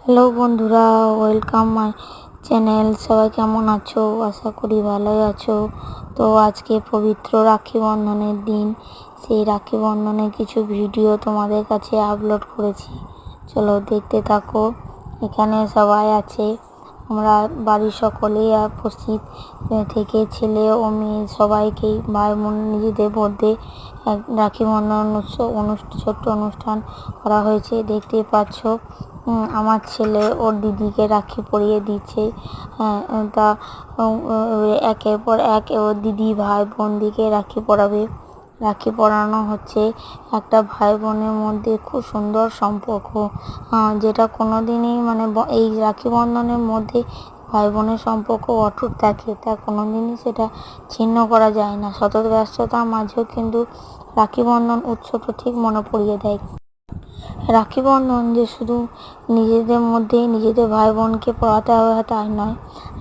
Hello বন্ধুরা, welcome my channel. সবাই কেমন আছো? আশা করি ভালোই আছো। তো আজকে পবিত্র রাখি বন্ধনের দিন, সেই রাখি বন্ধনের কিছু ভিডিও তোমাদের কাছে আপলোড করেছি। চলো দেখতে থাকো। এখানে সবাই আছে, আমরা বাড়ির সকলেই উপস্থিত থেকে ছেলে ও মেয়ে সবাইকেই ভাই বোন নিজেদের মধ্যে রাখি বন্ধন ছোট্ট অনুষ্ঠান করা হয়েছে। দেখতেই পাচ্ছ আমার ছেলে ওর দিদিকে রাখি পরিয়ে দিচ্ছে। তা একের পর এক ওর দিদি ভাই বোনদিকে রাখি পরাবে। রাখি পরানো হচ্ছে একটা ভাই বোনের মধ্যে খুব সুন্দর সম্পর্ক, যেটা কোনোদিনই এই রাখি বন্ধনের মধ্যে ভাই বোনের সম্পর্ক অটুট থাকে, তা কোনোদিনই সেটা ছিন্ন করা যায় না। শত ব্যস্ততার মাঝেও কিন্তু রাখি বন্ধন উৎসবটা ঠিক মনে পড়িয়ে দেয়। রাখি বন্ধন যে শুধু নিজেদের মধ্যেই নিজেদের ভাই বোনকে পড়াতে হবে তাই নয়,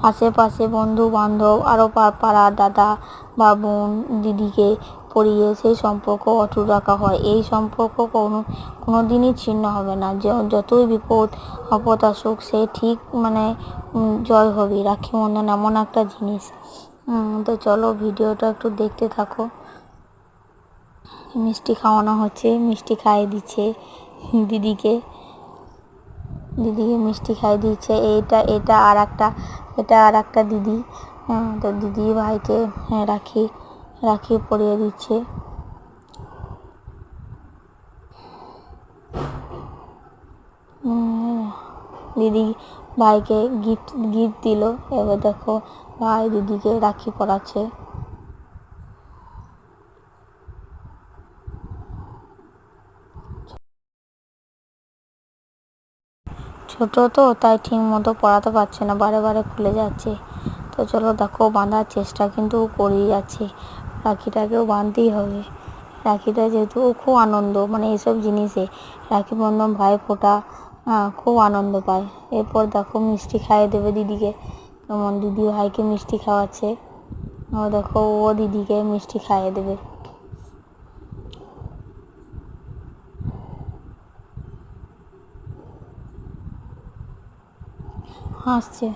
আশেপাশে বন্ধু বান্ধব আরও পাড়ার দাদা বা বোন দিদিকে পড়িয়ে সেই সম্পর্ক অটুট রাখা হয়। এই সম্পর্ক কোনোদিনই ছিন্ন হবে না। যতই বিপদ আপদ আসুক সে ঠিক জয় হবে। রাখি বন্ধন এমন একটা জিনিস। তো চলো ভিডিওটা একটু দেখতে থাকো। মিষ্টি খাওয়ানো হচ্ছে, মিষ্টি খাইয়ে দিচ্ছে দিদিকে মিষ্টি খাইয়ে দিচ্ছে। এটা আর একটা দিদি। তো দিদি ভাইকে রাখি পরিয়ে দিচ্ছে। দিদি ভাইকে গিফট দিল। এবার দেখো ভাই দিদিকে রাখি পরাচ্ছে। ছোট তো তাই ঠিক মতো পড়াতে পারছে না, বারে বারে খুলে যাচ্ছে। তো চলো দেখো, বাঁধার চেষ্টা কিন্তু করেই যাচ্ছে। রাখিটাকেও বাঁধতেই হবে। রাখিটা যেহেতু খুব আনন্দ, এইসব জিনিসে রাখি বন্ধন ভাই ফোঁটা খুব আনন্দ পায়। এরপর দেখো মিষ্টি খাইয়ে দেবে দিদিকে। যেমন দিদি ভাইকে মিষ্টি খাওয়াচ্ছে, দেখো ও দিদিকে মিষ্টি খাইয়ে দেবে। হাসছে।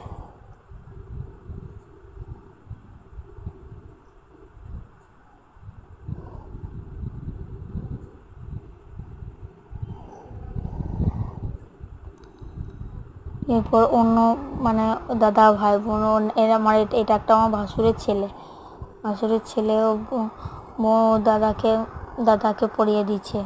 এরপর অন্য দাদা ভাই বোন এরা এটা একটা আমার ভাসুরের ছেলেও দাদাকে পরিয়ে দিচ্ছে।